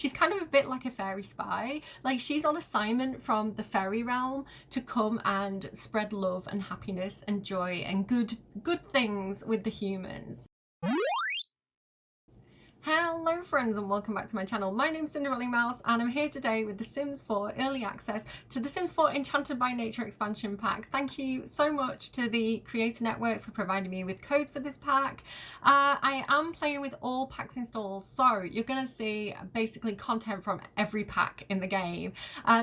she's kind of a bit like a fairy spy. Like, she's on assignment from the fairy realm to come and spread love and happiness and joy and good things with the humans. Hello friends and welcome back to my channel. My name's Cinderellimouse and I'm here today with The Sims 4 early access to The Sims 4 Enchanted by Nature expansion pack. Thank you so much to the Creator Network for providing me with codes for this pack. I am playing with all packs installed, so you're going to see basically content from every pack in the game.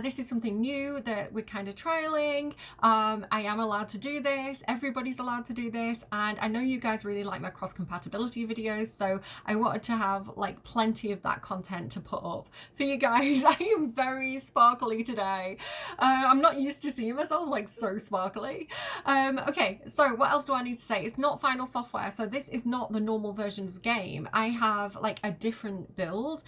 This is something new that we're kind of trialing. I am allowed to do this, everybody's allowed to do this, and I know you guys really like my cross compatibility videos, so I wanted to have like plenty of that content to put up for you guys. I am very sparkly today. I'm not used to seeing myself like so sparkly. Okay, so what else do I need to say? It's not final software, so this is not the normal version of the game. I have like a different build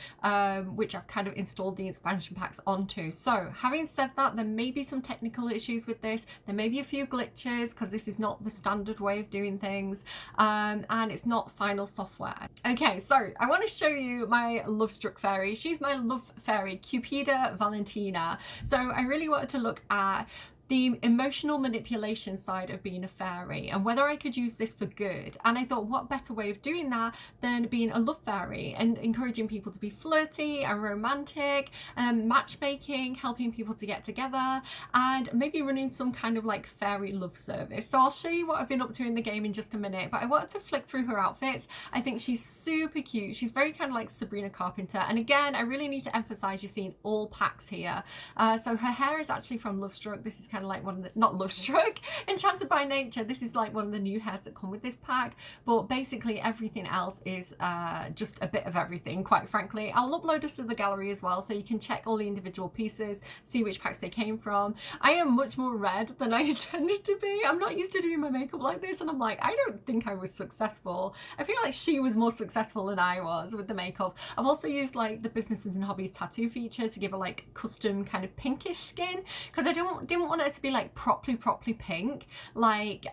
which I've kind of installed the expansion packs onto. So having said that, there may be some technical issues with this, there may be a few glitches because this is not the standard way of doing things, and it's not final software. Okay, so I want to show you my love struck fairy. She's my love fairy, Cupida Valentina. So I really wanted to look at the emotional manipulation side of being a fairy and whether I could use this for good. And I thought, what better way of doing that than being a love fairy and encouraging people to be flirty and romantic, matchmaking, helping people to get together, and maybe running some kind of like fairy love service. So I'll show you what I've been up to in the game in just a minute, but I wanted to flick through her outfits. I think she's super cute. She's very kind of like Sabrina Carpenter. And again, I really need to emphasize you're seeing all packs here. So her hair is actually from Love Struck. This is kind of like one of the, not Love Struck, Enchanted by Nature. This is like one of the new hairs that come with this pack, but basically everything else is just a bit of everything, quite frankly. I'll upload this to the gallery as well, so you can check all the individual pieces, see which packs they came from. I am much more red than I intended to be. I'm not used to doing my makeup like this, and I'm like, I don't think I was successful. I feel like she was more successful than I was with the makeup. I've also used like the businesses and hobbies tattoo feature to give her like custom kind of pinkish skin, because I didn't want it to be like properly pink like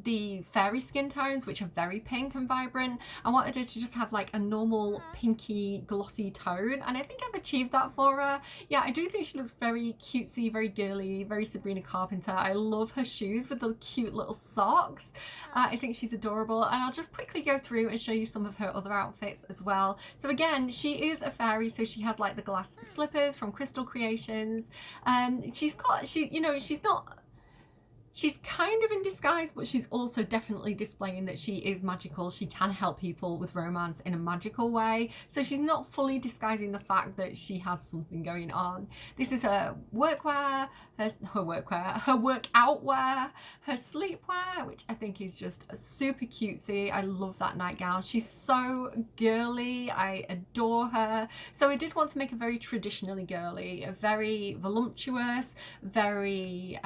the fairy skin tones, which are very pink and vibrant. I wanted her to just have like a normal pinky glossy tone, and I think I've achieved that for her. Yeah, I do think she looks very cutesy, very girly, very Sabrina Carpenter. I love her shoes with the cute little socks. I think she's adorable, and I'll just quickly go through and show you some of her other outfits as well. So again, she is a fairy, so she has like the glass slippers from Crystal Creations. She's kind of in disguise, but she's also definitely displaying that she is magical. She can help people with romance in a magical way. So she's not fully disguising the fact that she has something going on. This is her workwear, her workout wear, her sleepwear, which I think is just super cutesy. I love that nightgown. She's so girly. I adore her. So I did want to make her very traditionally girly, very voluptuous, very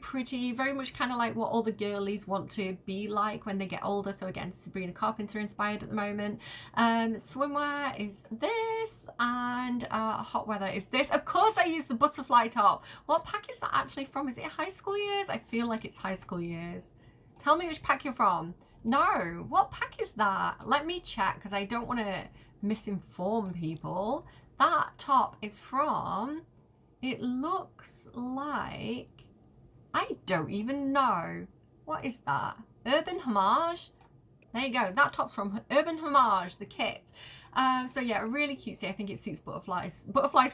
pretty, very much kind of like what all the girlies want to be like when they get older. So again, Sabrina Carpenter inspired at the moment. Swimwear is this, and hot weather is this. Of course I use the butterfly top. What pack is that actually from? Is it high school years? I feel like it's high school years. Tell me which pack you're from. No, what pack is that? Let me check, because I don't want to misinform people. That top is from, it looks like, I don't even know. What is that? Urban Homage? There you go. That top's from Urban Homage, the kit. So yeah, really cutesy. I think it suits butterflies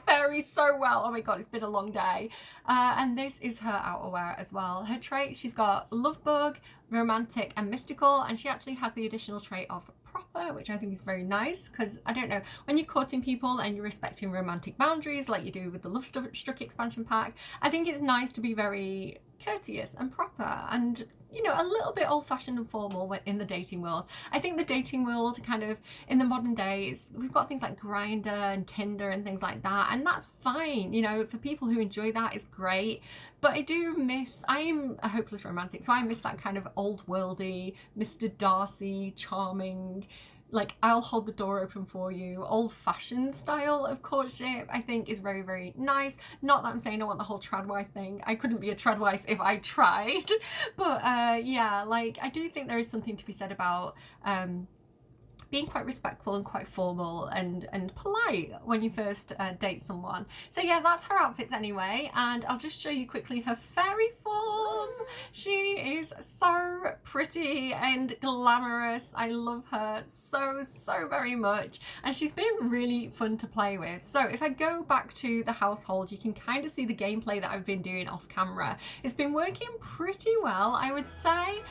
fairies so well. Oh my god, it's been a long day. And this is her outerwear as well. Her traits, she's got love bug, romantic and mystical, and she actually has the additional trait of proper, which I think is very nice, because I don't know, when you're courting people and you're respecting romantic boundaries like you do with the Love Struck expansion pack, I think it's nice to be very courteous and proper and, you know, a little bit old-fashioned and formal in the dating world. I think the dating world kind of in the modern days, we've got things like Grindr and Tinder and things like that, and that's fine, you know, for people who enjoy that, it's great. But I am a hopeless romantic, so I miss that kind of old worldy, Mr. Darcy, charming, like I'll hold the door open for you, old-fashioned style of courtship, I think is very, very nice. Not that I'm saying I want the whole tradwife thing. I couldn't be a tradwife if I tried. But yeah, like I do think there is something to be said about being quite respectful and quite formal and polite when you first date someone. So yeah, that's her outfits anyway, and I'll just show you quickly her fairy form. She is so pretty and glamorous. I love her so very much, and she's been really fun to play with. So if I go back to the household, you can kind of see the gameplay that I've been doing off camera. It's been working pretty well, I would say.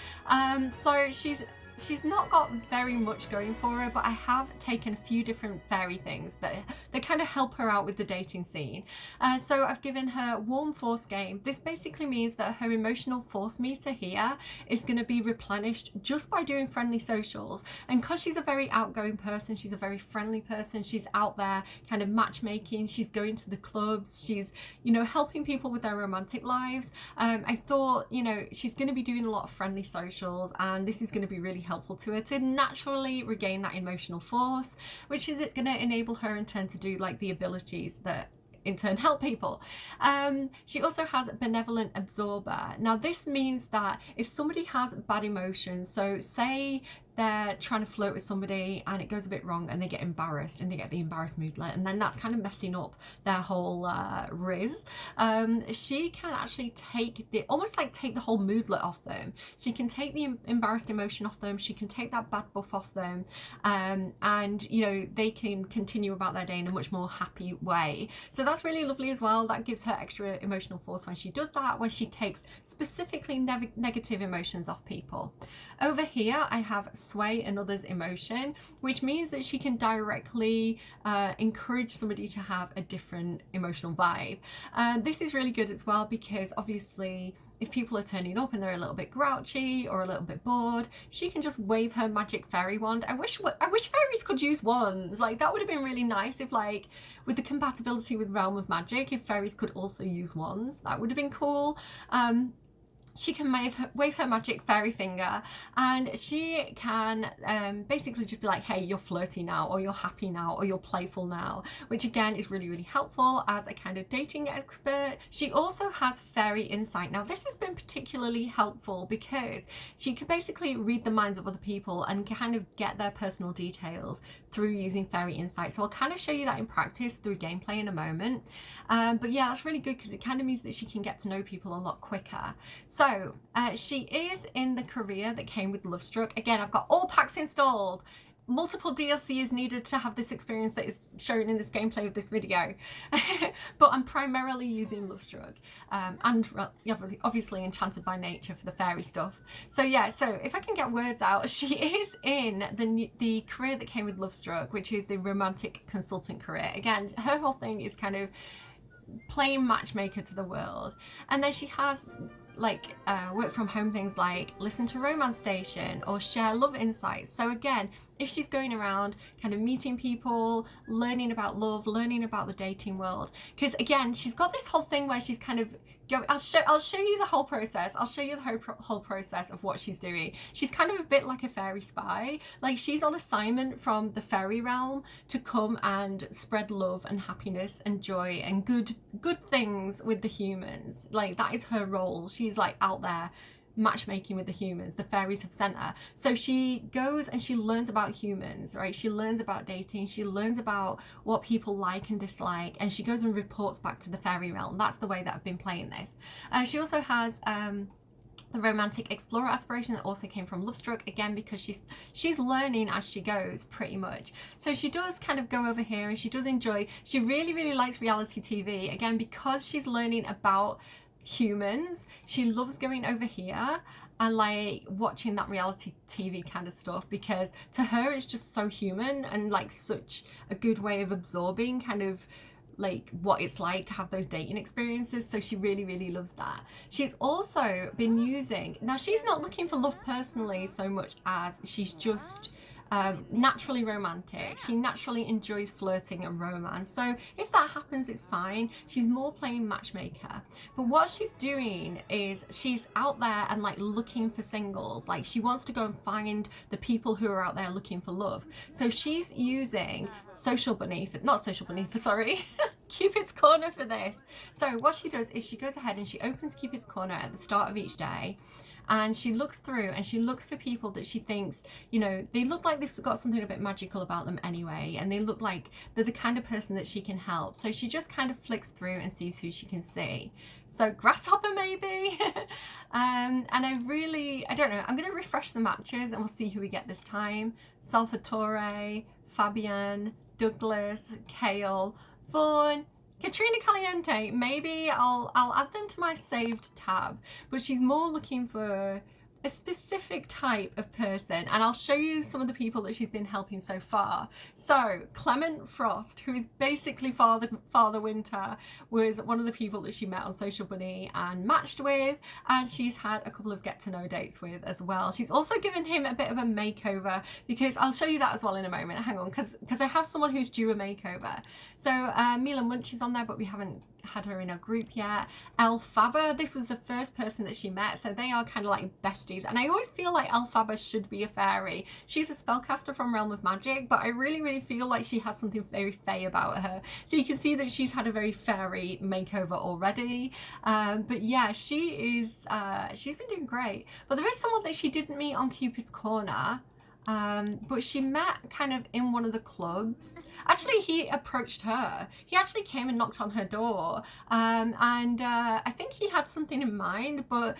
So she's not got very much going for her, but I have taken a few different fairy things that kind of help her out with the dating scene. So I've given her warm force game. This basically means that her emotional force meter here is going to be replenished just by doing friendly socials. And because she's a very outgoing person, she's a very friendly person, she's out there kind of matchmaking, she's going to the clubs, she's, you know, helping people with their romantic lives. I thought, you know, she's going to be doing a lot of friendly socials, and this is going to be really helpful to her to naturally regain that emotional force, which is going to enable her in turn to do like the abilities that in turn help people. She also has benevolent absorber. Now this means that if somebody has bad emotions, so say they're trying to flirt with somebody and it goes a bit wrong and they get embarrassed and they get the embarrassed moodlet, and then that's kind of messing up their whole riz, she can actually take the whole moodlet off them. She can take the embarrassed emotion off them, she can take that bad buff off them, and you know, they can continue about their day in a much more happy way. So that's really lovely as well. That gives her extra emotional force when she does that, when she takes specifically negative emotions off people. Over here I have sway another's emotion, which means that she can directly encourage somebody to have a different emotional vibe. This is really good as well, because obviously if people are turning up and they're a little bit grouchy or a little bit bored, she can just wave her magic fairy wand. I wish fairies could use wands. Like, that would have been really nice if, like, with the compatibility with Realm of Magic, if fairies could also use wands. That would have been cool. She can wave her magic fairy finger, and she can basically just be like, hey, you're flirty now, or you're happy now, or you're playful now, which again is really helpful as a kind of dating expert. She also has fairy insight. Now this has been particularly helpful because she can basically read the minds of other people and kind of get their personal details through using fairy insight. So I'll kind of show you that in practice through gameplay in a moment. But yeah, that's really good because it kind of means that she can get to know people a lot quicker. So she is in the career that came with Lovestruck. Again, I've got all packs installed. Multiple DLC is needed to have this experience that is shown in this gameplay of this video. But I'm primarily using Lovestruck, and obviously Enchanted by Nature for the fairy stuff. So yeah, so if I can get words out, she is in the career that came with Lovestruck, which is the romantic consultant career. Again, her whole thing is kind of playing matchmaker to the world. And then she has like work from home things like listen to Romance Station or share love insights. So again, if she's going around kind of meeting people, learning about love, learning about the dating world, because again, she's got this whole thing where she's kind of going, I'll show you the whole process. I'll show you the whole process of what she's doing. She's kind of a bit like a fairy spy. Like, she's on assignment from the fairy realm to come and spread love and happiness and joy and good things with the humans. Like, that is her role. She's like out there matchmaking with the humans. The fairies have sent her. So she goes and she learns about humans, right? She learns about dating. She learns about what people like and dislike, and she goes and reports back to the fairy realm. That's the way that I've been playing this. She also has the romantic explorer aspiration that also came from Lovestruck, again because she's learning as she goes pretty much. So she does kind of go over here and she does enjoy, she really likes reality TV, again because she's learning about humans. She loves going over here and like watching that reality TV kind of stuff, because to her it's just so human and like such a good way of absorbing kind of like what it's like to have those dating experiences. So she really loves that. She's also been using, now she's not looking for love personally so much as she's just naturally romantic. She naturally enjoys flirting and romance. So if that happens, it's fine. She's more playing matchmaker. But what she's doing is she's out there and like looking for singles. Like, she wants to go and find the people who are out there looking for love. So she's using Cupid's Corner for this. So what she does is she goes ahead and she opens Cupid's Corner at the start of each day. and she looks through and she looks for people that she thinks, you know, they look like they've got something a bit magical about them anyway, and they look like they're the kind of person that she can help. So she just kind of flicks through and sees who she can see. So grasshopper maybe. And I don't know, I'm going to refresh the matches and we'll see who we get this time. Salvatore, Fabian, Douglas, Kale, Vaughn, Katrina Caliente. Maybe I'll add them to my saved tab, but she's more looking for a specific type of person, and I'll show you some of the people that she's been helping so far. So Clement Frost, who is basically Father Winter, was one of the people that she met on Social Bunny and matched with, and she's had a couple of get to know dates with as well. She's also given him a bit of a makeover, because I'll show you that as well in a moment. Hang on, because I have someone who's due a makeover. So Mila Munch is on there, but we haven't had her in our group yet. Elphaba, this was the first person that she met, so they are kind of like besties, and I always feel like Elphaba should be a fairy. She's a spellcaster from Realm of Magic, but I really feel like she has something very fey about her. So you can see that she's had a very fairy makeover already. But yeah, she's been doing great. But there is someone that she didn't meet on Cupid's Corner, but she met kind of in one of the clubs. Actually, he approached her. He actually came and knocked on her door, and I think he had something in mind, but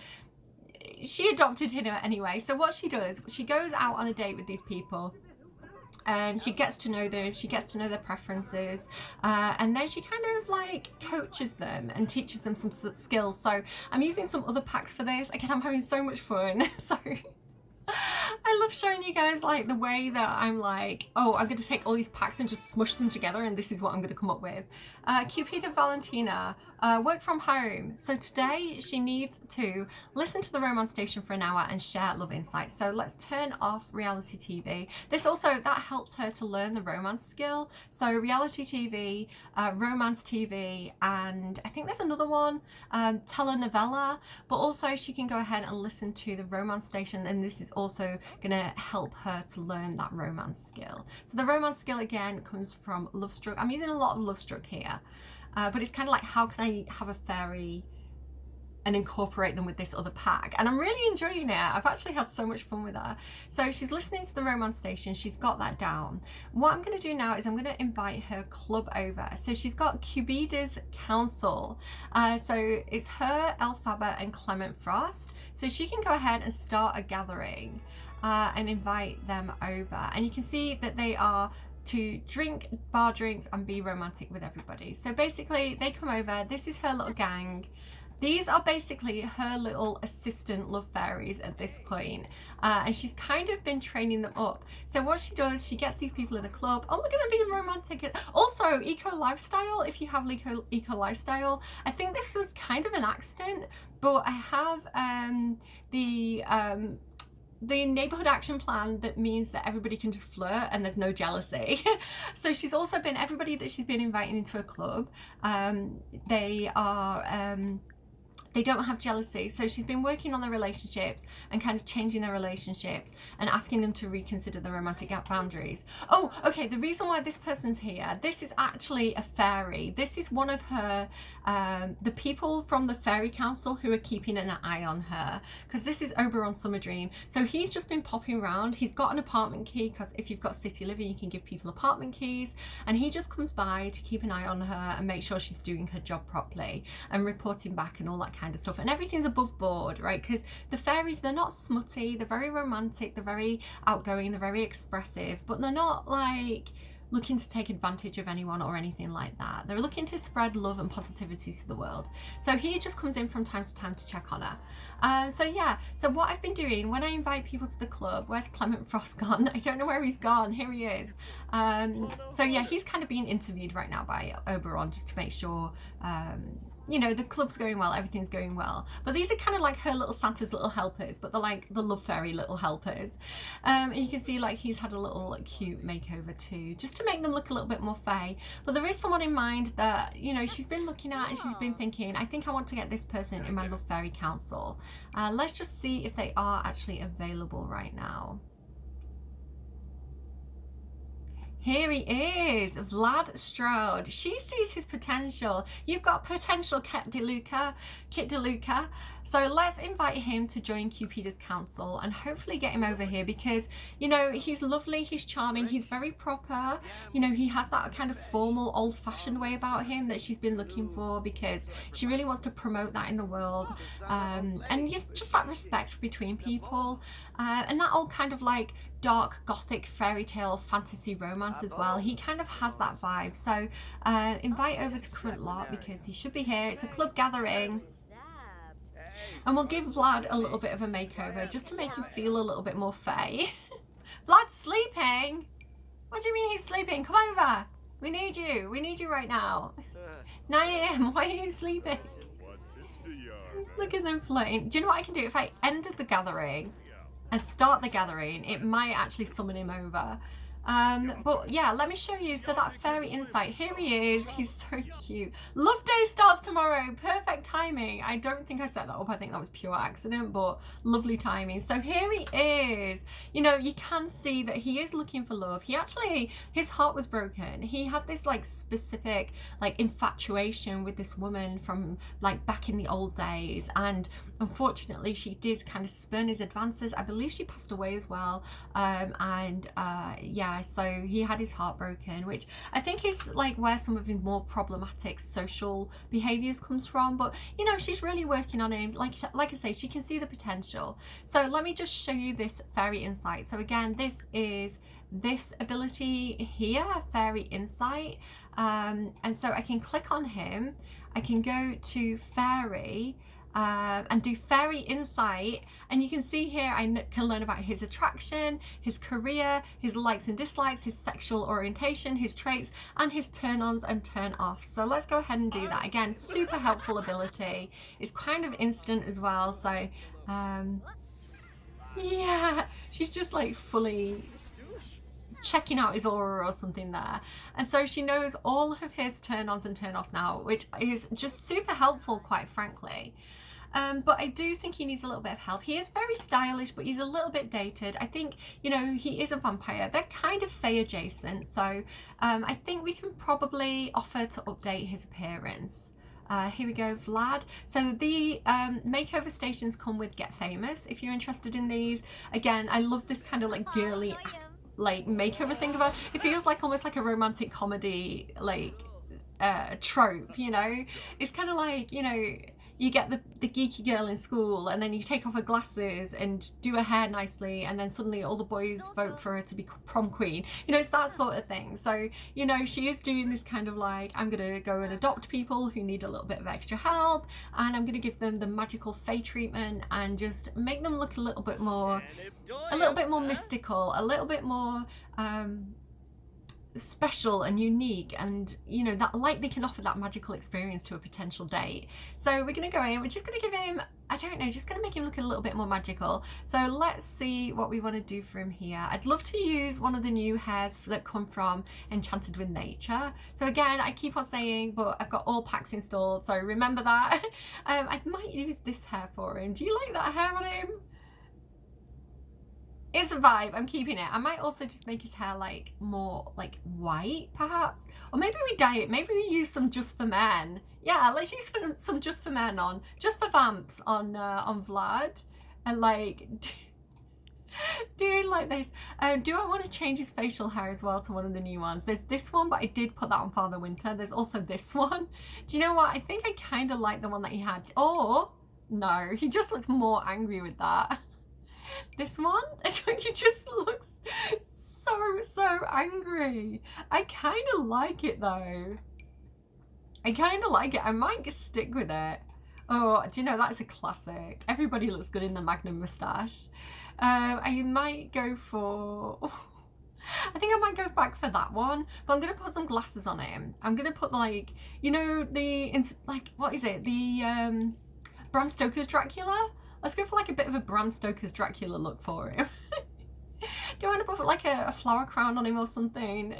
she adopted him anyway. So what she does, she goes out on a date with these people, and she gets to know them, she gets to know their preferences, and then she kind of like coaches them and teaches them some skills. So I'm using some other packs for this. Again, I'm having so much fun. So I love showing you guys like the way that I'm like, oh, I'm going to take all these packs and just smush them together and this is what I'm going to come up with. Cupida Valentina, work from home. So today she needs to listen to the Romance Station for an hour and share love insights. So let's turn off reality TV. This also, that helps her to learn the romance skill. So reality TV, romance TV, and I think there's another one, telenovela, but also she can go ahead and listen to the Romance Station, and this is also going to help her to learn that romance skill. So the romance skill again comes from Lovestruck. I'm using a lot of Lovestruck here, but it's kind of like, how can I have a fairy and incorporate them with this other pack? And I'm really enjoying it. I've actually had so much fun with her. So she's listening to the Romance Station. She's got that down. What I'm going to do now is I'm going to invite her club over. So she's got Cubida's Council. So it's her, Elphaba, and Clement Frost. So she can go ahead and start a gathering and invite them over. And you can see that they are to drink bar drinks and be romantic with everybody. So basically they come over. This is her little gang. These are basically her little assistant love fairies at this point, and she's kind of been training them up. So what she does, she gets these people in a club. Oh, look at them being romantic. Also, eco lifestyle, if you have eco lifestyle. I think this was kind of an accident, but I have the neighborhood action plan that means that everybody can just flirt and there's no jealousy. So she's also been, everybody that she's been inviting into a club, they don't have jealousy. So she's been working on their relationships and kind of changing their relationships and asking them to reconsider their romantic boundaries. Oh, okay, the reason why this person's here, this is actually a fairy. This is one of her, the people from the fairy council who are keeping an eye on her, because this is Oberon Summer Dream. So he's just been popping around. He's got an apartment key, because if you've got city living, you can give people apartment keys. And he just comes by to keep an eye on her and make sure she's doing her job properly and reporting back and all that kind of stuff, and everything's above board, right? Because the fairies, they're not smutty, they're very romantic, they're very outgoing, they're very expressive, but they're not like looking to take advantage of anyone or anything like that. They're looking to spread love and positivity to the world. So he just comes in from time to time to check on her. So yeah, so what I've been doing when I invite people to the club, where's Clement Frost gone? I don't know where he's gone. Here he is. So yeah, he's kind of being interviewed right now by Oberon just to make sure you know, the club's going well, everything's going well. But these are kind of like her little Santa's little helpers, but they're like the love fairy little helpers. And you can see like he's had a little like, cute makeover too, just to make them look a little bit more fey. But there is someone in mind that, you know, she's been looking at and she's been thinking, I think I want to get this person in my love fairy council. Let's just see if they are actually available right now. Here he is, Vlad Strode. She sees his potential. You've got potential, Kit DeLuca. So let's invite him to join Cupida's council and hopefully get him over here because, you know, he's lovely, he's charming, he's very proper. You know, he has that kind of formal, old-fashioned way about him that she's been looking for because she really wants to promote that in the world. And just that respect between people. And that old kind of like dark gothic fairy tale fantasy romance as well. He kind of has that vibe. So invite over to current lot because he should be here. It's a club gathering. And we'll give Vlad a little bit of a makeover just to make him feel a little bit more fey. Vlad's sleeping? What do you mean he's sleeping? Come over. We need you. We need you right now. 9 AM. Why are you sleeping? Look at them flirting. Do you know what I can do? If I ended the gathering and start the gathering, it might actually summon him over. But yeah, let me show you. So that fairy insight, here he is. He's so cute. Love day starts tomorrow. Perfect timing. I don't think I set that up. I think that was pure accident, but lovely timing. So here he is. You know, you can see that he is looking for love. He actually, his heart was broken. He had this like specific like infatuation with this woman from like back in the old days, and unfortunately she did kind of spurn his advances. I believe she passed away as well. Yeah, so he had his heart broken, which I think is like where some of his more problematic social behaviors comes from. But you know, she's really working on him. Like I say, she can see the potential. So let me just show you this fairy insight. So again, this is this ability here, fairy insight, and so I can click on him. I can go to fairy and do fairy insight, and you can see here I can learn about his attraction, his career, his likes and dislikes, his sexual orientation, his traits, and his turn-ons and turn-offs. So let's go ahead and do that. Again, super helpful ability. It's kind of instant as well. So yeah, she's just like fully checking out his aura or something there, and so she knows all of his turn-ons and turn-offs now, which is just super helpful, quite frankly. But I do think he needs a little bit of help. He is very stylish, but he's a little bit dated. I think, you know, he is a vampire. They're kind of Fae adjacent, so I think we can probably offer to update his appearance. Here we go, Vlad. So the makeover stations come with Get Famous if you're interested in these. Again, I love this kind of like girly like makeover thing about it. Feels like almost like a romantic comedy like trope, you know. It's kind of like, you know, you get the geeky girl in school and then you take off her glasses and do her hair nicely, and then suddenly all the boys vote for her to be prom queen. You know, it's that sort of thing. So, you know, she is doing this kind of like, I'm gonna go and adopt people who need a little bit of extra help, and I'm gonna give them the magical fae treatment and just make them look a little bit more mystical, a little bit more special and unique, and you know, that like they can offer that magical experience to a potential date. So we're gonna go in, we're just gonna give him, I don't know, just gonna make him look a little bit more magical. So let's see what we want to do for him here. I'd love to use one of the new hairs that come from Enchanted with Nature. So again, I keep on saying, but I've got all packs installed, so remember that. I might use this hair for him. Do you like that hair on him? It's a vibe. I'm keeping it. I might also just make his hair like more like white, perhaps, or maybe we dye it. Maybe we use some Just for Men. Yeah, let's use some Just for Men on, Just for Vamps on Vlad, and like doing like this. Do I want to change his facial hair as well to one of the new ones? There's this one, but I did put that on Father Winter. There's also this one. Do you know what? I think I kind of like the one that he had. Or no, he just looks more angry with that. This one, he just looks so angry. I kind of like it though. I kind of like it. I might just stick with it. Oh, do you know, that's a classic. Everybody looks good in the Magnum moustache. I might go for... I think I might go back for that one, but I'm going to put some glasses on him. I'm going to put like, you know, what is it? The Bram Stoker's Dracula? Let's go for like a bit of a Bram Stoker's Dracula look for him. Do I want to put like a flower crown on him or something?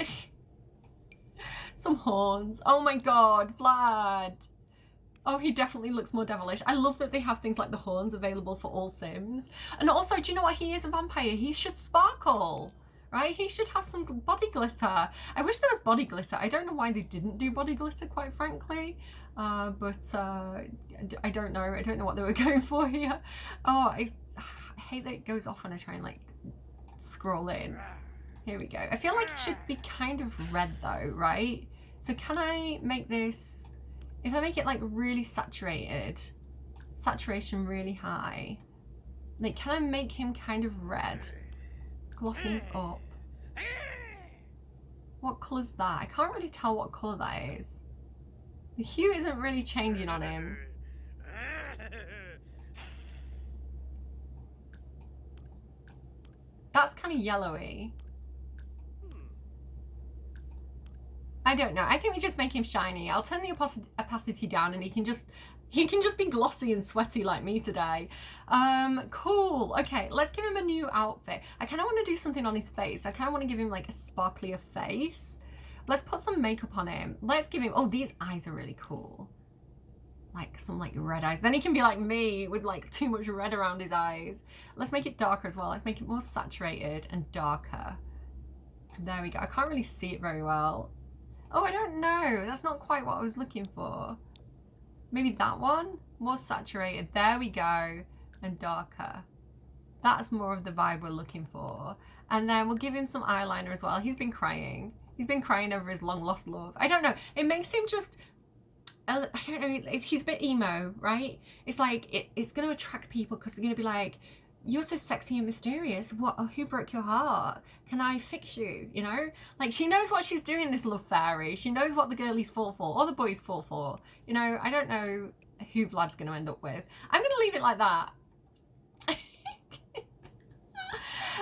Some horns. Oh my god, Vlad. Oh, he definitely looks more devilish. I love that they have things like the horns available for all Sims. And also, do you know what? He is a vampire. He should sparkle, right? He should have some body glitter. I wish there was body glitter. I don't know why they didn't do body glitter, quite frankly. But I don't know. I don't know what they were going for here. Oh, I hate that it goes off when I try and like scroll in. Here we go. I feel like it should be kind of red though, right? So can I make this, if I make it like really saturated, saturation really high, like can I make him kind of red? Glossing this up. What colour's that? I can't really tell what colour that is. The hue isn't really changing on him. That's kind of yellowy. I don't know. I think we just make him shiny. I'll turn the opacity down and he can just be glossy and sweaty like me today. Cool. Okay, let's give him a new outfit. I kind of want to do something on his face. I kind of want to give him like a sparklier face. Let's put some makeup on him. Let's give him, oh, these eyes are really cool. Like some like red eyes. Then he can be like me with like too much red around his eyes. Let's make it darker as well. Let's make it more saturated and darker. There we go. I can't really see it very well. Oh, I don't know. That's not quite what I was looking for. Maybe that one? More saturated. There we go. And darker. That's more of the vibe we're looking for. And then we'll give him some eyeliner as well. He's been crying. He's been crying over his long lost love. I don't know. It makes him just, I don't know. He's a bit emo, right? It's like, it's going to attract people because they're going to be like, you're so sexy and mysterious. What? Oh, who broke your heart? Can I fix you? You know, like she knows what she's doing, this love fairy. She knows what the girlies fall for or the boys fall for. You know, I don't know who Vlad's going to end up with. I'm going to leave it like that.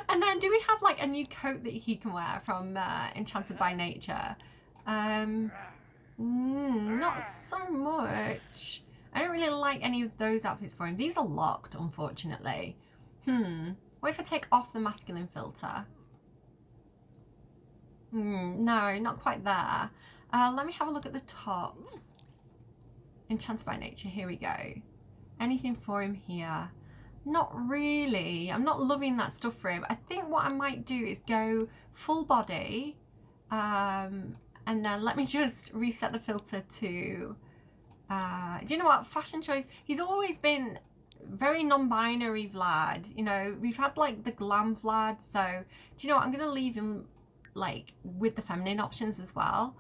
And then do we have like a new coat that he can wear from Enchanted by Nature? Not so much. I don't really like any of those outfits for him. These are locked, unfortunately. What if I take off the masculine filter? No, not quite there. Let me have a look at the tops. Enchanted by Nature, here we go. Anything for him here? Not really. I'm not loving that stuff for him. I think what I might do is go full body. And then let me just reset the filter to... do you know what? Fashion choice. He's always been very non-binary Vlad. You know, we've had like the glam Vlad. So, do you know what? I'm going to leave him like with the feminine options as well.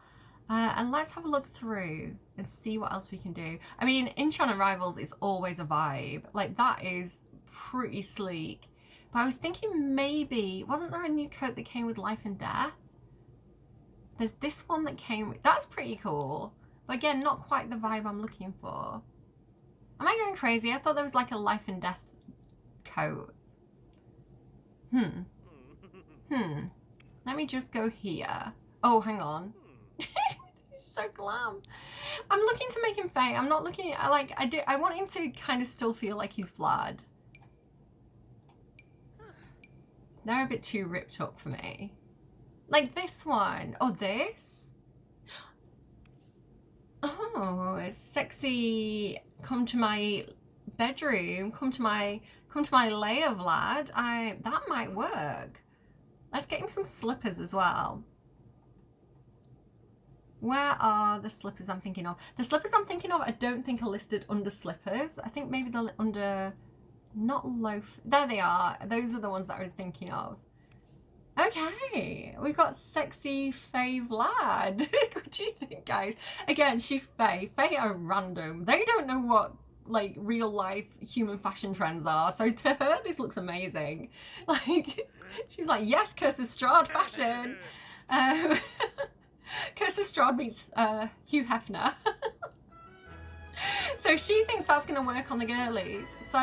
And let's have a look through and see what else we can do. I mean, Enchanted Rivals is always a vibe. Like that is pretty sleek. But I was thinking maybe, wasn't there a new coat that came with Life and Death? There's this one that came with, that's pretty cool. But again, not quite the vibe I'm looking for. Am I going crazy? I thought there was like a Life and Death coat. Let me just go here. Oh, hang on. He's so glam. I'm looking to make him fey. I'm not looking at, like, I want him to kind of still feel like he's Vlad. They're a bit too ripped up for me. Like this one. Oh, this? Oh, it's sexy. Come to my bedroom. Come to my lair, Vlad. That might work. Let's get him some slippers as well. Where are the slippers I'm thinking of? The slippers I'm thinking of, I don't think are listed under slippers. I think maybe they're under, not loaf. There they are. Those are the ones that I was thinking of. Okay, we've got sexy Faye Vlad. What do you think, guys? Again, she's Faye. Faye are random. They don't know what like real life human fashion trends are. So to her, this looks amazing. Like, she's like, yes, Kirsten Strad fashion. Kirsten Strad meets Hugh Hefner. So she thinks that's going to work on the girlies. So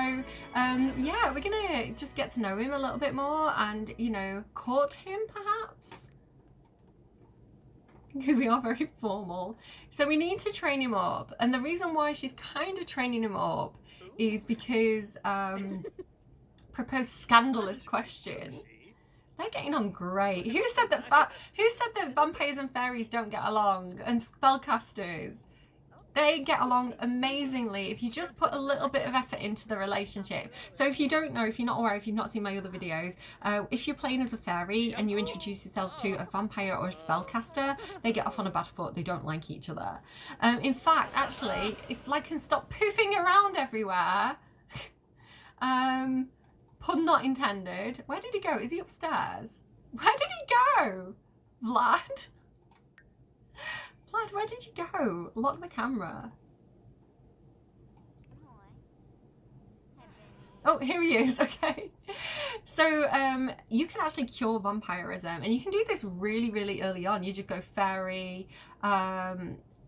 yeah, we're going to just get to know him a little bit more and, you know, court him perhaps. Because we are very formal. So we need to train him up. And the reason why she's kind of training him up is because proposed scandalous question. They're getting on great. Who said that vampires and fairies don't get along? And spellcasters? They get along amazingly if you just put a little bit of effort into the relationship. So if you don't know, if you're not aware, if you've not seen my other videos, if you're playing as a fairy and you introduce yourself to a vampire or a spellcaster, they get off on a bad foot. They don't like each other. In fact, actually, if Vlad can stop poofing around everywhere, pun not intended. Where did he go? Is he upstairs? Where did he go? Vlad? Vlad, where did you go? Lock the camera. Oh, here he is. Okay. So you can actually cure vampirism, and you can do this really, really early on. You just go fairy.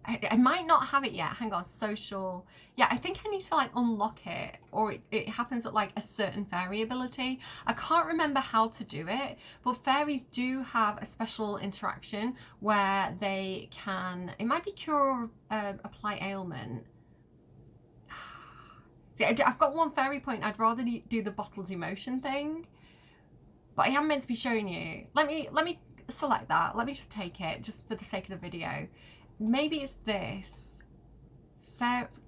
I might not have it yet. Hang on, social. Yeah, I think I need to like unlock it, or it happens at like a certain fairy ability. I can't remember how to do it, but fairies do have a special interaction where they can, it might be cure or apply ailment. See, I've got one fairy point. I'd rather do the bottled emotion thing, but I am meant to be showing you. Let me select that. Let me just take it just for the sake of the video. Maybe it's this.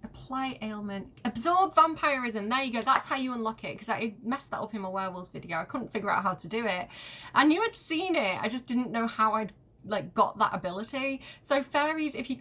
Apply ailment. Absorb vampirism. There you go. That's how you unlock it, because I messed that up in my werewolves video. I couldn't figure out how to do it. I knew I'd seen it. I just didn't know how I'd like got that ability. So fairies, if you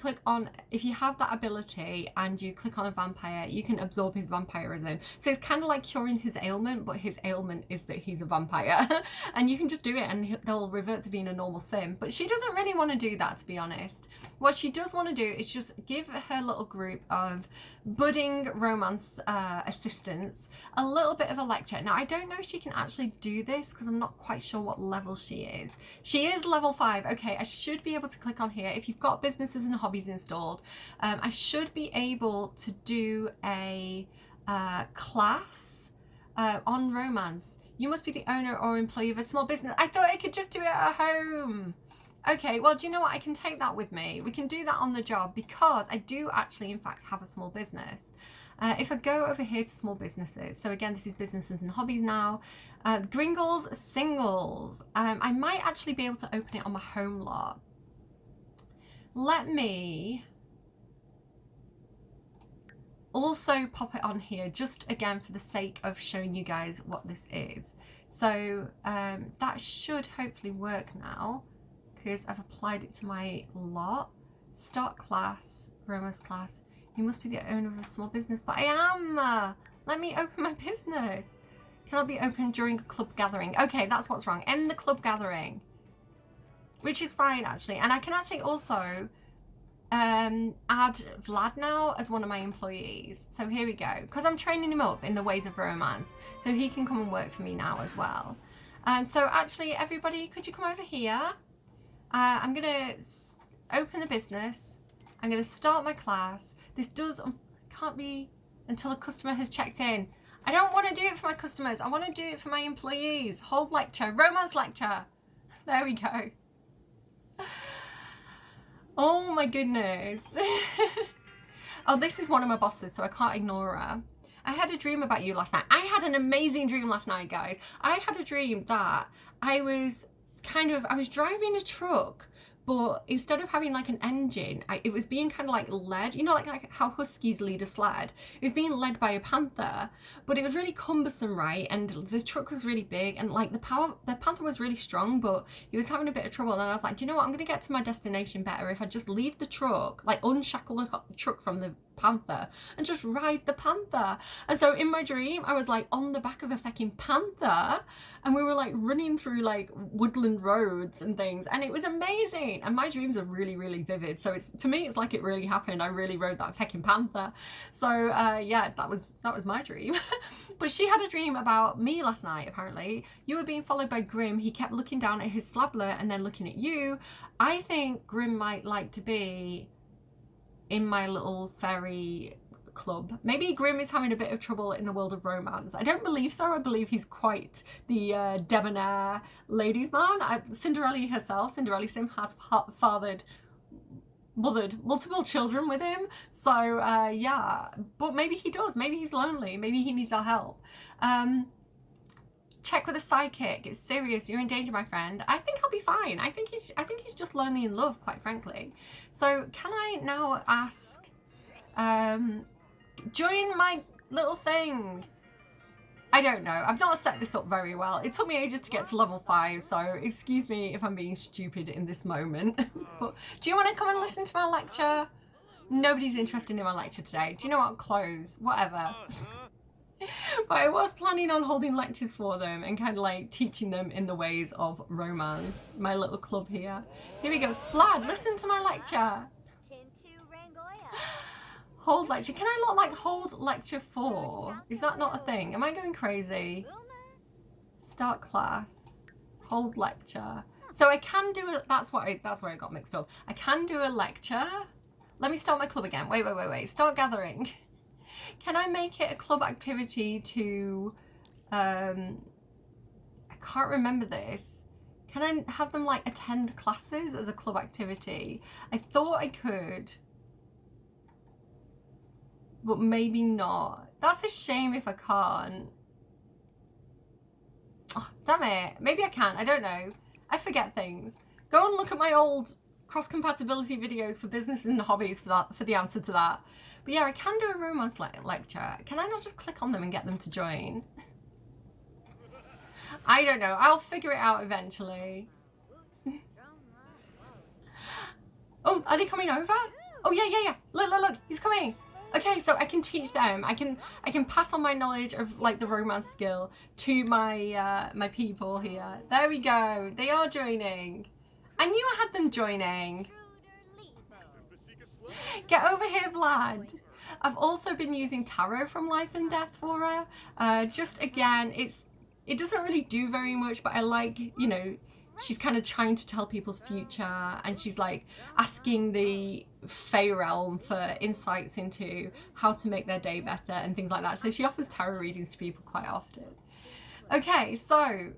have that ability and you click on a vampire, you can absorb his vampirism. So it's kind of like curing his ailment, but his ailment is that he's a vampire. And you can just do it and they'll revert to being a normal sim. But she doesn't really want to do that, to be honest. What she does want to do is just give her little group of budding romance assistants a little bit of a lecture. Now, I don't know if she can actually do this because I'm not quite sure what level she is. She is level 5. Okay, I should be able to click on here. If you've got businesses and hobbies installed, I should be able to do a class on romance. You must be the owner or employee of a small business. I thought I could just do it at home. Okay, well, do you know what? I can take that with me. We can do that on the job because I do actually, in fact, have a small business. If I go over here to small businesses, so again, this is businesses and hobbies now. Gringles Singles. I might actually be able to open it on my home lot. Let me also pop it on here, just again for the sake of showing you guys what this is. So that should hopefully work now, because I've applied it to my lot. Start class, romance class. You must be the owner of a small business, but I am. Let me open my business. Cannot be opened during a club gathering. Okay, that's what's wrong. End the club gathering, which is fine actually. And I can actually also add Vlad now as one of my employees. So here we go, because I'm training him up in the ways of romance, so he can come and work for me now as well. So actually, everybody, could you come over here? I'm gonna open the business. I'm gonna start my class. This can't be until a customer has checked in. I don't want to do it for my customers. I want to do it for my employees. Hold lecture, romance lecture. There we go. Oh my goodness. Oh, this is one of my bosses, so I can't ignore her. I had a dream about you last night. I had an amazing dream last night, guys. I had a dream that I was driving a truck, but instead of having like an engine, it was being kind of like led, you know, like how huskies lead a sled. It was being led by a panther, but it was really cumbersome, right? And the truck was really big, and like the panther was really strong, but he was having a bit of trouble. And I was like, do you know what? I'm gonna get to my destination better if I just leave the truck, like unshackle the truck from the panther and just ride the panther. And so in my dream, I was like on the back of a fucking panther, and we were like running through like woodland roads and things, and it was amazing. And my dreams are really, really vivid, so to me it's like it really happened. I really rode that fucking panther. So yeah, that was my dream. But she had a dream about me last night. Apparently you were being followed by Grim. He kept looking down at his slabler and then looking at you. I think Grim might like to be in my little fairy club. Maybe Grim is having a bit of trouble in the world of romance. I don't believe so. I believe he's quite the debonair ladies man. Cinderella herself, Cinderellisim, has mothered multiple children with him. So yeah, but maybe he does. Maybe he's lonely. Maybe he needs our help. Check with a psychic. It's serious. You're in danger, my friend. I think I'll be fine. I think he's just lonely in love, quite frankly. So can I now ask Join my little thing. I don't know. I've not set this up very well. It took me ages to get to level 5, so excuse me if I'm being stupid in this moment. But do you want to come and listen to my lecture? Nobody's interested in my lecture today. Do you know what? Close. Whatever. But I was planning on holding lectures for them and kind of like teaching them in the ways of romance. My little club here. Here we go. Vlad, listen to my lecture. Hold lecture. Can I not like hold lecture 4? Is that not a thing? Am I going crazy? Start class. Hold lecture. So I can do it. That's where I got mixed up. I can do a lecture. Let me start my club again. Wait. Start gathering. Can I make it a club activity to I can't remember this. Can I have them like attend classes as a club activity? I thought I could. But maybe not. That's a shame if I can't. Oh, damn it. Maybe I can. I don't know. I forget things. Go and look at my old cross-compatibility videos for business and hobbies for the answer to that. But yeah, I can do a romance lecture. Can I not just click on them and get them to join? I don't know. I'll figure it out eventually. Oh, are they coming over? Oh, yeah. Look. He's coming. Okay, so I can teach them. I can pass on my knowledge of like the romance skill to my my people here. There we go. They are joining. I knew I had them joining. Get over here, Vlad. I've also been using tarot from Life and Death for her. Just again, it doesn't really do very much, but I like, you know, she's kind of trying to tell people's future, and she's like asking the Fae realm for insights into how to make their day better and things like that. So she offers tarot readings to people quite often. Okay, so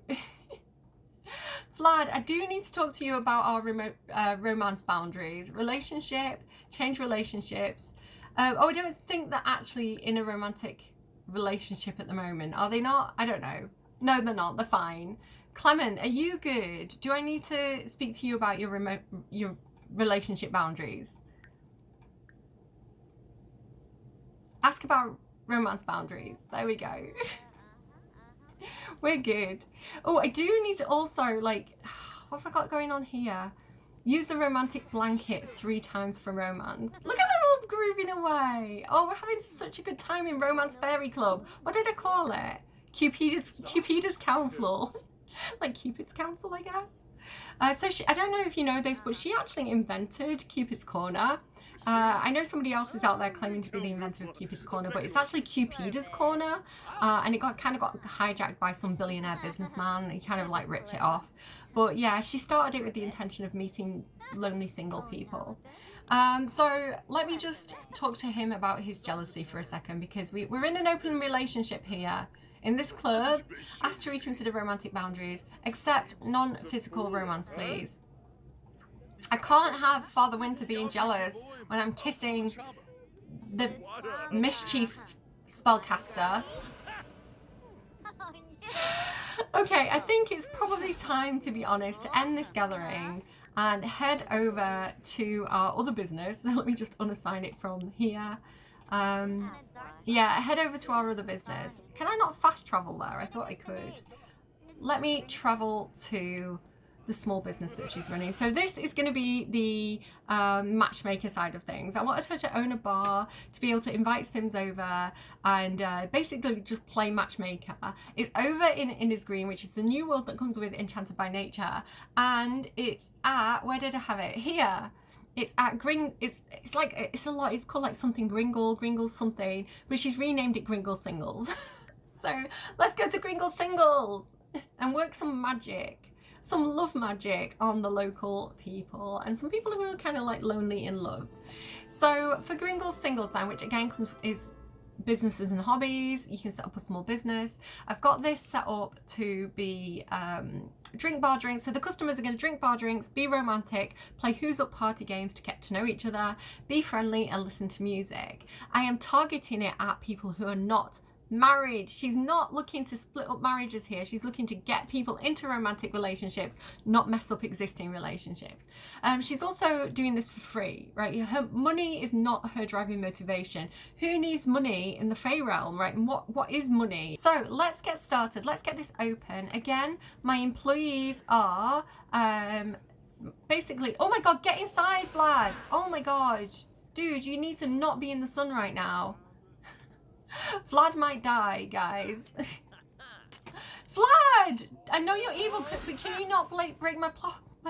Vlad, I do need to talk to you about our romance boundaries. Relationship, change relationships. Oh, I don't think they're actually in a romantic relationship at the moment. Are they not? I don't know. No, they're not. They're fine. Clement, are you good? Do I need to speak to you about your relationship boundaries? Ask about romance boundaries. There we go. We're good. Oh, I do need to also, like, what have I got going on here? Use the romantic blanket 3 times for romance. Look at them all grooving away. Oh, we're having such a good time in Romance Fairy Club. What did I call it? Cupid's Council. Like Cupid's Council, I guess. So I don't know if you know this, but she actually invented Cupid's Corner. I know somebody else is out there claiming to be the inventor of Cupid's Corner, but it's actually Cupid's Corner, and it got hijacked by some billionaire businessman. He kind of like ripped it off. But yeah, she started it with the intention of meeting lonely single people. So let me just talk to him about his jealousy for a second, because we're in an open relationship here. In this club, ask to reconsider romantic boundaries. Accept non-physical romance, please. I can't have Father Winter being jealous when I'm kissing the mischief spellcaster. Okay, I think it's probably time, to be honest, to end this gathering and head over to our other business. So let me just unassign it from here. Yeah, head over to our other business. Can I not fast travel there? I thought I could. Let me travel to the small business that she's running. So this is going to be the matchmaker side of things. I wanted her to own a bar, to be able to invite Sims over and basically just play matchmaker. It's over in Innis Green, which is the new world that comes with Enchanted by Nature, and it's at, where did I have it? Here. It's at it's called like something Gringle something, but she's renamed it Gringle Singles. So let's go to Gringle Singles and work some magic, some love magic on the local people and some people who are kind of like lonely in love. So for Gringle Singles then, which again is businesses and hobbies, you can set up a small business. I've got this set up to be drink bar drinks. So the customers are going to drink bar drinks, be romantic, play who's up party games to get to know each other, be friendly and listen to music. I am targeting it at people who are not married. She's not looking to split up marriages here. She's looking to get people into romantic relationships, not mess up existing relationships. She's also doing this for free, right? Her money is not her driving motivation. Who needs money in the Fae realm, right? And what is money? So let's get started. Let's get this open. Again, my employees are basically, oh my God, get inside, Vlad. Oh my God. Dude, you need to not be in the sun right now. Vlad might die, guys. Vlad! I know you're evil, but can you not break my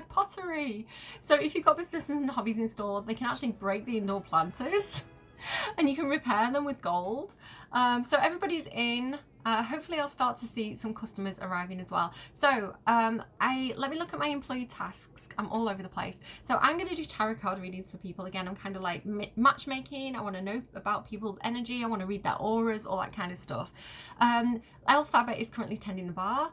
pottery? So if you've got businesses and hobbies installed, they can actually break the indoor planters. And you can repair them with gold. So everybody's in. Hopefully I'll start to see some customers arriving as well. So let me look at my employee tasks. I'm all over the place. So I'm going to do tarot card readings for people. Again, I'm kind of like matchmaking. I want to know about people's energy. I want to read their auras, all that kind of stuff. Alphabet is currently tending the bar.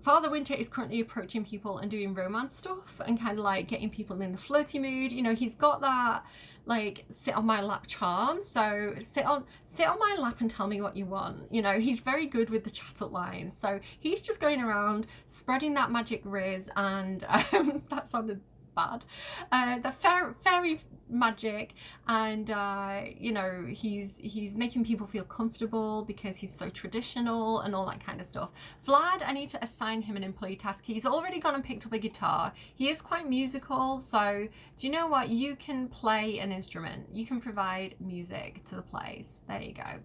Father Winter is currently approaching people and doing romance stuff and kind of like getting people in the flirty mood. You know, he's got that like sit on my lap charm. So sit on my lap and tell me what you want. You know, he's very good with the chat up lines. So he's just going around spreading that magic riz, and that sounded bad. The fairy magic, and you know, he's making people feel comfortable because he's so traditional and all that kind of stuff. Vlad, I need to assign him an employee task. He's already gone and picked up a guitar. He is quite musical, so do you know what? You can play an instrument. You can provide music to the place. There you go.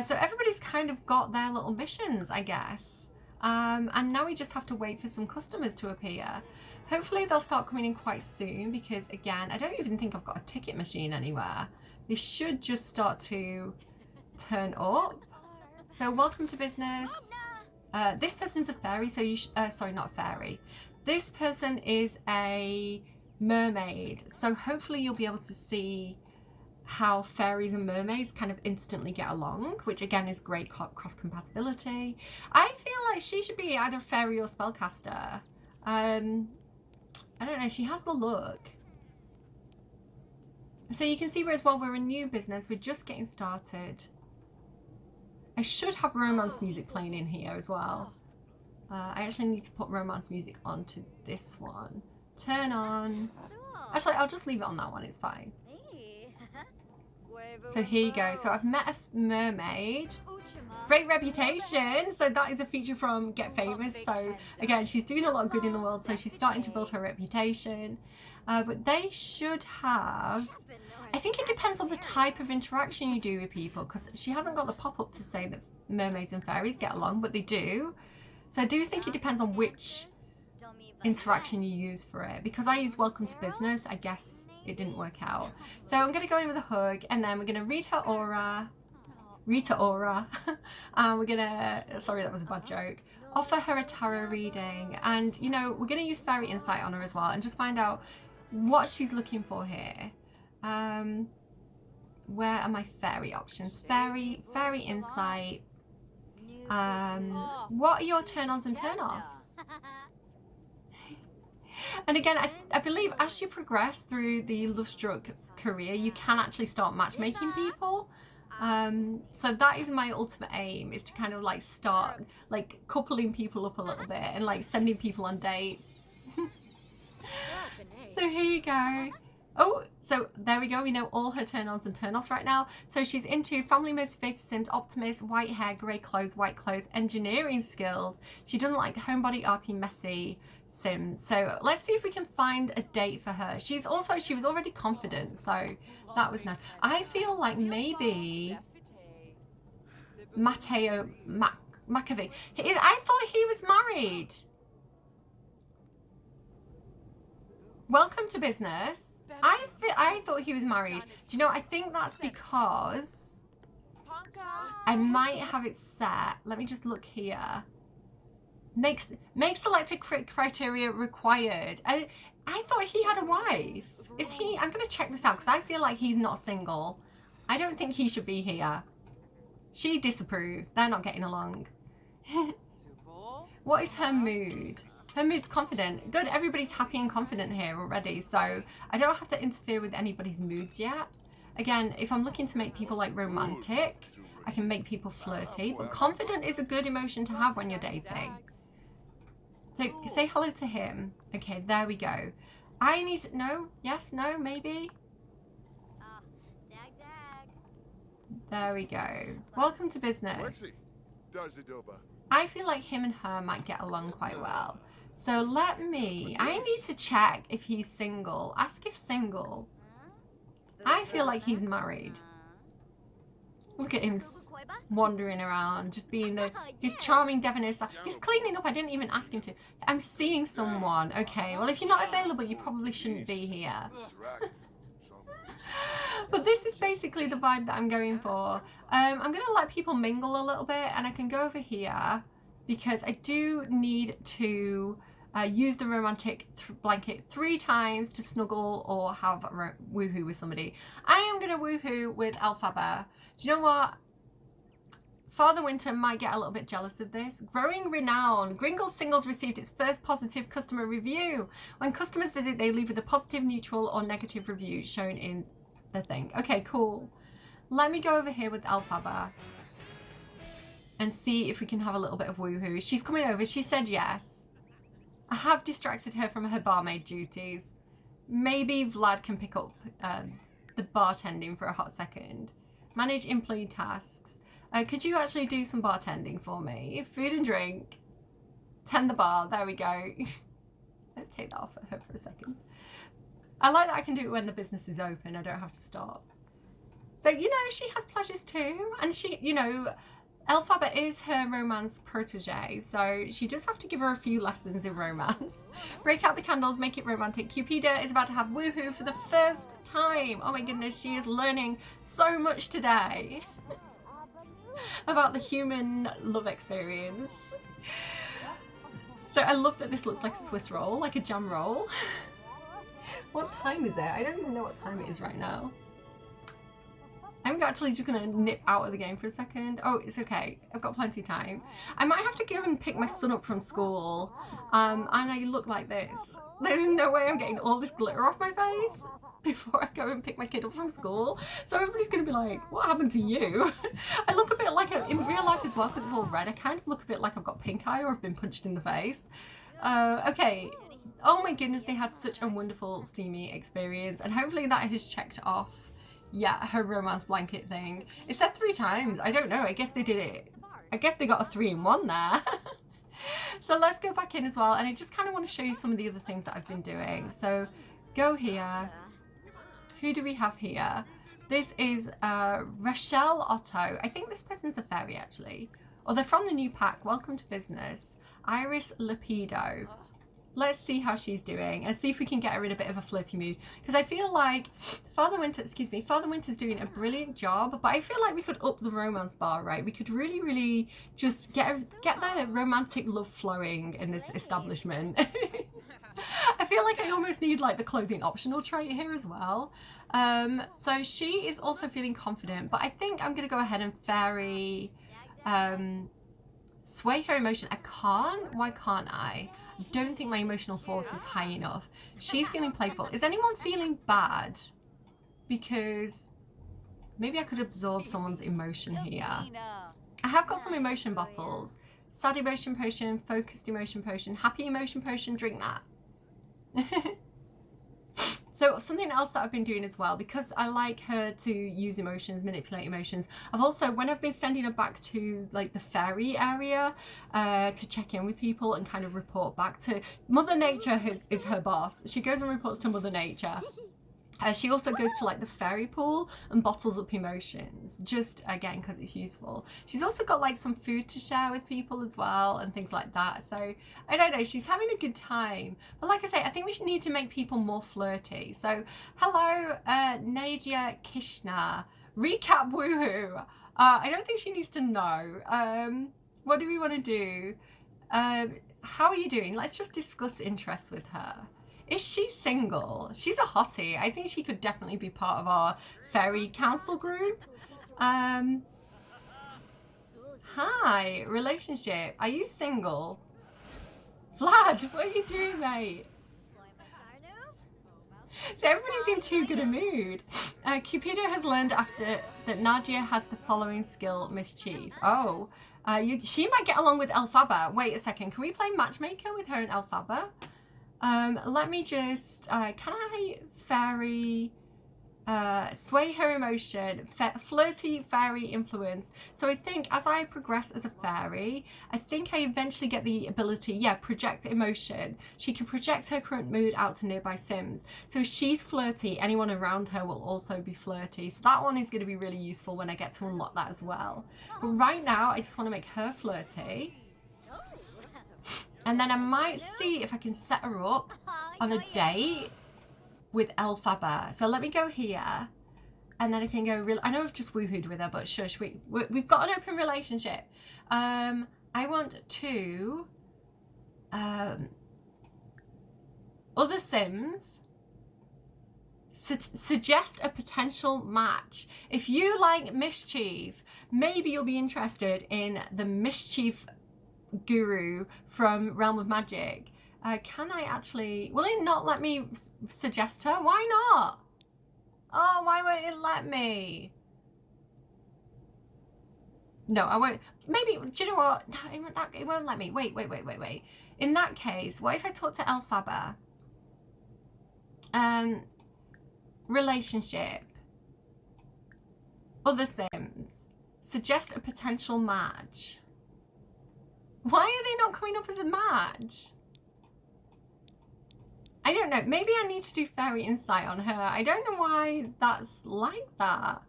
So everybody's kind of got their little missions, I guess. And now we just have to wait for some customers to appear. Hopefully they'll start coming in quite soon, because again, I don't even think I've got a ticket machine anywhere. They should just start to turn up. So welcome to business. This person's a fairy, so you sorry, not a fairy. This person is a mermaid. So hopefully you'll be able to see how fairies and mermaids kind of instantly get along, which again is great cross compatibility. I feel like she should be either fairy or spellcaster. I don't know, she has the look. So you can see where as well, we're a new business, we're just getting started. I should have romance music playing in here as well. I actually need to put romance music onto this one. Turn on. Actually, I'll just leave it on that one, it's fine. So here you go. So I've met a mermaid. Great reputation. So that is a feature from Get Famous. So again, she's doing a lot of good in the world. So she's starting to build her reputation. But they should have... I think it depends on the type of interaction you do with people, because she hasn't got the pop-up to say that mermaids and fairies get along, but they do. So I do think it depends on which interaction you use for it. Because I use Welcome to Business, I guess it didn't work out. So I'm going to go in with a hug, and then we're going to read her aura. Rita aura. And we're going to, sorry, that was a bad joke. Offer her a tarot reading. And, you know, we're going to use fairy insight on her as well and just find out what she's looking for here. Where are my fairy options? Fairy insight. What are your turn-ons and turn-offs? And again, I believe as you progress through the Lovestruck career, you can actually start matchmaking people. So that is my ultimate aim, is to kind of like start like coupling people up a little bit and like sending people on dates. So here you go. Oh, so there we go. We know all her turn-ons and turn-offs right now. So she's into family motivated Sims, optimist, white hair, grey clothes, white clothes, engineering skills. She doesn't like homebody, arty, messy Sims. So let's see if we can find a date for her. She was already confident, so that was nice. I feel like maybe Matteo Makovic. I thought he was married. Welcome to business. I thought he was married. Do you know, I think that's because I might have it set. Let me just look here. Make selected criteria required. I thought he had a wife. Is he? I'm going to check this out because I feel like he's not single. I don't think he should be here. She disapproves. They're not getting along. What is her mood? Her mood's confident. Good, everybody's happy and confident here already, so I don't have to interfere with anybody's moods yet. Again, if I'm looking to make people like romantic, I can make people flirty, but confident is a good emotion to have when you're dating. So say hello to him. Okay, there we go. I need to, no, yes, no, maybe. There we go. Welcome to business. I feel like him and her might get along quite well. So I need to check if he's single. Ask if single. I feel like he's married. Look at him wandering around, just being his charming debonair style. He's cleaning up. I didn't even ask him to. I'm seeing someone. Okay, well, if you're not available, you probably shouldn't be here. But this is basically the vibe that I'm going for. I'm going to let people mingle a little bit, and I can go over here because I do need to use the romantic blanket 3 times to snuggle or have a woohoo with somebody. I am going to woohoo with Alphaba. Do you know what? Father Winter might get a little bit jealous of this. Growing renown. Gringle's Singles received its first positive customer review. When customers visit, they leave with a positive, neutral, or negative review shown in the thing. Okay, cool. Let me go over here with Alphaba and see if we can have a little bit of woohoo. She's coming over. She said yes. I have distracted her from her barmaid duties. Maybe Vlad can pick up the bartending for a hot second. Manage employee tasks. Could you actually do some bartending for me? Food and drink. Tend the bar. There we go. Let's take that off at her for a second. I like that I can do it when the business is open. I don't have to stop. So, you know, she has pleasures too. And she, you know, Alphaba is her romance protege. So she does have to give her a few lessons in romance. Break out the candles, make it romantic. Cupida is about to have woohoo for the first time. Oh my goodness, she is learning so much today about the human love experience. So I love that this looks like a Swiss roll, like a jam roll. What time is it? I don't even know what time it is right now. I'm actually just going to nip out of the game for a second. Oh, it's okay. I've got plenty of time. I might have to go and pick my son up from school. And I look like this. There's no way I'm getting all this glitter off my face before I go and pick my kid up from school. So everybody's going to be like, what happened to you? I look a bit like, in real life as well, because it's all red, I kind of look a bit like I've got pink eye or I've been punched in the face. Okay. Oh my goodness, they had such a wonderful steamy experience. And hopefully that has checked off, yeah, her romance blanket thing. It said 3 times. I don't know. I guess they did it. I guess they got a 3-in-1 there. So let's go back in as well. And I just kind of want to show you some of the other things that I've been doing. So go here. Who do we have here? This is Rochelle Otto. I think this person's a fairy, actually. Or they're from the new pack. Welcome to business. Iris Lapido. Let's see how she's doing and see if we can get her in a bit of a flirty mood. Because I feel like Father Winter's doing a brilliant job, but I feel like we could up the romance bar, right? We could really, really just get the romantic love flowing in this establishment. I feel like I almost need like the clothing optional trait here as well. So she is also feeling confident, but I think I'm going to go ahead and fairy sway her emotion. I can't. Why can't I? I don't think my emotional force is high enough. She's feeling playful. Is anyone feeling bad? Because maybe I could absorb someone's emotion here. I have got some emotion bottles. Sad emotion potion, focused emotion potion, happy emotion potion, drink that. So something else that I've been doing as well, because I like her to use emotions, manipulate emotions, I've also, when I've been sending her back to like the fairy area to check in with people and kind of report back to Mother Nature is her boss. She goes and reports to Mother Nature. She also goes to like the fairy pool and bottles up emotions, just again because it's useful. She's also got like some food to share with people as well and things like that. So I don't know, she's having a good time. But like I say, I think we should need to make people more flirty. So hello, Nadia Kishna. Recap woohoo. I don't think she needs to know. What do we want to do? How are you doing? Let's just discuss interests with her. Is she single? She's a hottie. I think she could definitely be part of our fairy council group. Hi, relationship. Are you single? Vlad, what are you doing, mate? So everybody's in too good a mood. Cupido has learned after that Nadia has the following skill, mischief. Oh, she might get along with Elphaba. Wait a second, can we play matchmaker with her and Elphaba? Let me just, can I fairy, sway her emotion, flirty fairy influence. So I think as I progress as a fairy, I think I eventually get the ability, yeah, project emotion. She can project her current mood out to nearby Sims. So if she's flirty, anyone around her will also be flirty. So that one is going to be really useful when I get to unlock that as well. But right now, I just want to make her flirty. And then I might see if I can set her up on a date with Elphaba. So let me go here, and then I can go I know I've just woohooed with her, but shush, we've got an open relationship. I want to other Sims suggest a potential match. If you like mischief, maybe you'll be interested in the mischief guru from Realm of Magic. Can I actually, will it not let me suggest her? Why not? Oh, why won't it let me? No, I won't. Maybe, do you know what? It won't let me. Wait. In that case, what if I talk to Elphaba? Relationship. Other Sims. Suggest a potential match. Why are they not coming up as a match? I don't know. Maybe I need to do fairy insight on her. I don't know why that's like that.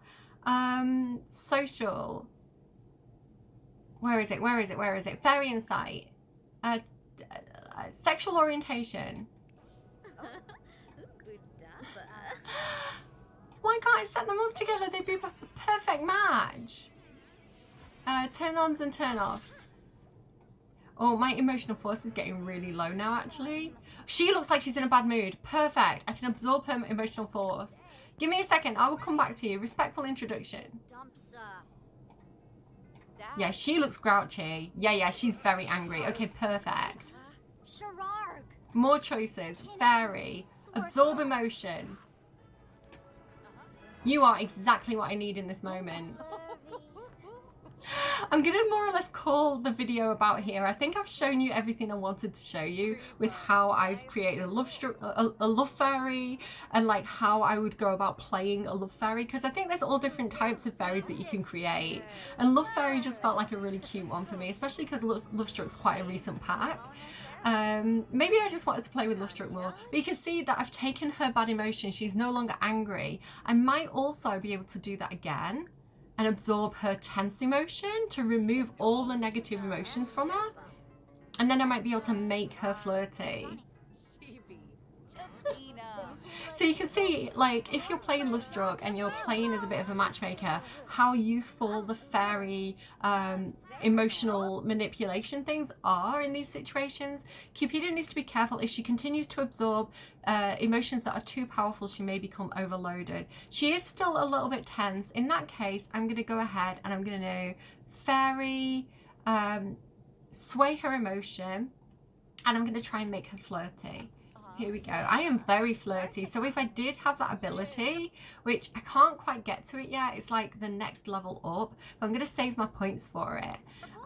Social. Where is it? Fairy insight. Sexual orientation. Why can't I set them up together? They'd be a perfect match. Turn-ons and turn-offs. Oh, my emotional force is getting really low now, actually. She looks like she's in a bad mood. Perfect. I can absorb her emotional force. Give me a second. I will come back to you. Respectful introduction. Yeah, she looks grouchy. Yeah, she's very angry. Okay, perfect. More choices. Fairy. Absorb emotion. You are exactly what I need in this moment. I'm going to more or less call the video about here. I think I've shown you everything I wanted to show you with how I've created a love fairy, and like how I would go about playing a love fairy, because I think there's all different types of fairies that you can create, and love fairy just felt like a really cute one for me, especially because Lovestruck's quite a recent pack. Maybe I just wanted to play with Lovestruck more, but you can see that I've taken her bad emotion. She's no longer angry. I might also be able to do that again and absorb her tense emotion to remove all the negative emotions from her. And then I might be able to make her flirty. So you can see, like, if you're playing Lovestruck and you're playing as a bit of a matchmaker, how useful the fairy emotional manipulation things are in these situations. Cupido needs to be careful. If she continues to absorb emotions that are too powerful, she may become overloaded. She is still a little bit tense. In that case, I'm going to go ahead and I'm going to fairy sway her emotion, and I'm going to try and make her flirty. Here we go. I am very flirty. So if I did have that ability, which I can't quite get to it yet, it's like the next level up, but I'm going to save my points for it.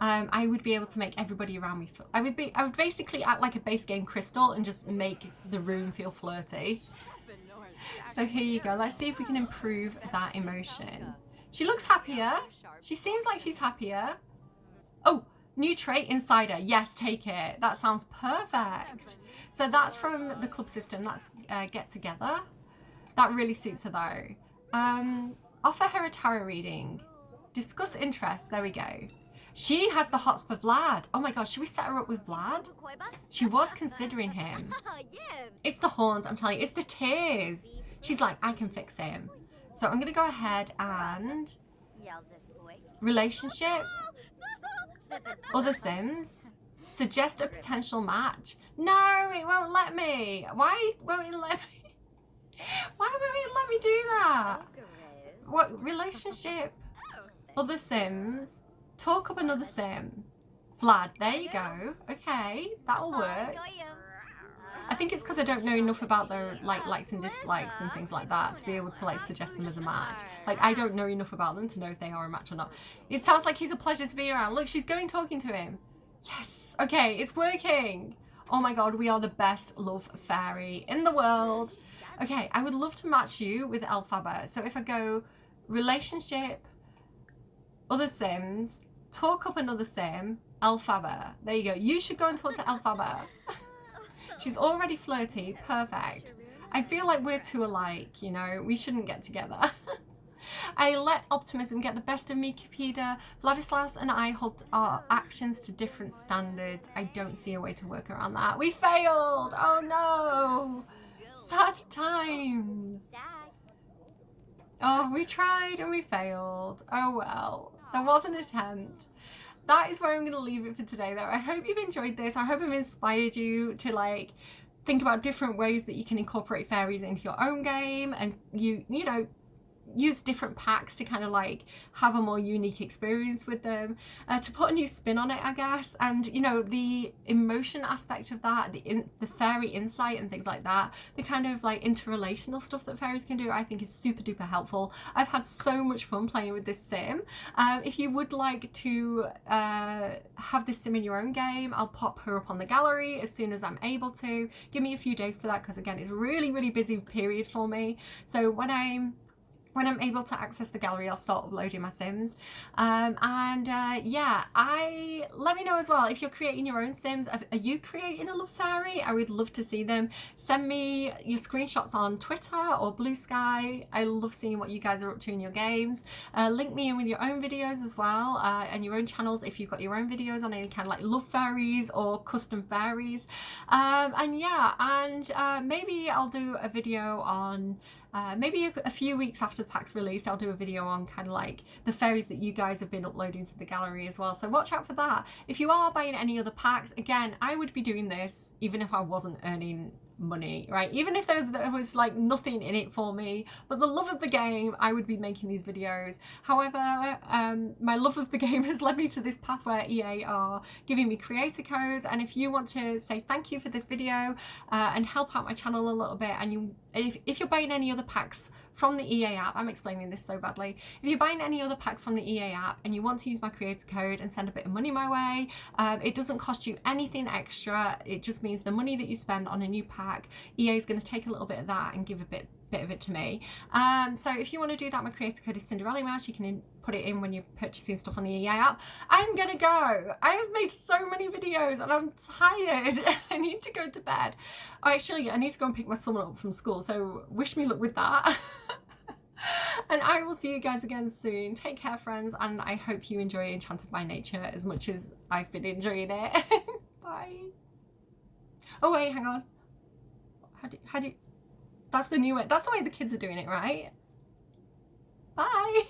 I would be able to make everybody around me I would basically act like a base game crystal and just make the room feel flirty. So here you go. Let's see if we can improve that emotion. She looks happier. She seems like she's happier. Oh, new trait, insider. Yes, take it. That sounds perfect. So that's from the club system. That's get together. That really suits her though. Offer her a tarot reading. Discuss interests. There we go. She has the hots for Vlad. Oh my gosh, should we set her up with Vlad? She was considering him. It's the horns, I'm telling you. It's the tears. She's like, I can fix him. So I'm going to go ahead and... Relationship. Other Sims. Suggest a potential match. No, it won't let me. Why won't it let me? Why won't it let me do that? What? Relationship. Other Sims. Talk up another Sim. Vlad, there you go. Okay, that'll work. I think it's because I don't know enough about their like likes and dislikes and things like that to be able to like suggest them as a match. Like I don't know enough about them to know if they are a match or not. It sounds like he's a pleasure to be around. Look, she's going talking to him. Yes. Okay, it's working. Oh my god, we are the best love fairy in the world. Okay, I would love to match you with Elphaba. So if I go relationship, other Sims, talk up another Sim, Elphaba. There you go. You should go and talk to Elphaba. She's already flirty. Perfect. I feel like we're too alike, you know. We shouldn't get together. I let optimism get the best of me, Cupida. Vladislaus and I hold our actions to different standards. I don't see a way to work around that. We failed! Oh no! Sad times. Oh, we tried and we failed. Oh well. There was an attempt. That is where I'm going to leave it for today though. I hope you've enjoyed this. I hope I've inspired you to like think about different ways that you can incorporate fairies into your own game, and you know, use different packs to kind of like have a more unique experience with them, to put a new spin on it, I guess. And you know, the emotion aspect of that, the fairy insight and things like that, the kind of like interrelational stuff that fairies can do, I think is super duper helpful. I've had so much fun playing with this sim. If you would like to have this sim in your own game, I'll pop her up on the gallery as soon as I'm able to. Give me a few days for that, because again, it's a really busy period for me. So when I'm able to access the gallery, I'll start uploading my Sims. Yeah, let me know as well if you're creating your own Sims. Are you creating a love fairy? I would love to see them. Send me your screenshots on Twitter or Blue Sky. I love seeing what you guys are up to in your games. Link me in with your own videos as well, and your own channels if you've got your own videos on any kind of like love fairies or custom fairies. Maybe I'll do a video on maybe a few weeks after the pack's released, I'll do a video on kind of like the fairies that you guys have been uploading to the gallery as well. So watch out for that. If you are buying any other packs, again, I would be doing this even if I wasn't earning money, right? Even if there was like nothing in it for me, but the love of the game, I would be making these videos. However, my love of the game has led me to this path where EA are giving me creator codes, and if you want to say thank you for this video and help out my channel a little bit, and if you're buying any other packs from the EA app, I'm explaining this so badly. If you're buying any other packs from the EA app and you want to use my creator code and send a bit of money my way, it doesn't cost you anything extra. It just means the money that you spend on a new pack, EA is going to take a little bit of that and give a bit of it to me. So if you want to do that, my creator code is Cinderellimouse. You can put it in when you're purchasing stuff on the EA app. I'm gonna go. I have made so many videos and I'm tired. I need to go to bed. Actually, I need to go and pick my son up from school, so wish me luck with that. And I will see you guys again soon. Take care, friends, and I hope you enjoy Enchanted by Nature as much as I've been enjoying it. Bye. Oh wait, hang on. How do you, that's the new way. That's the way the kids are doing it, right? Bye.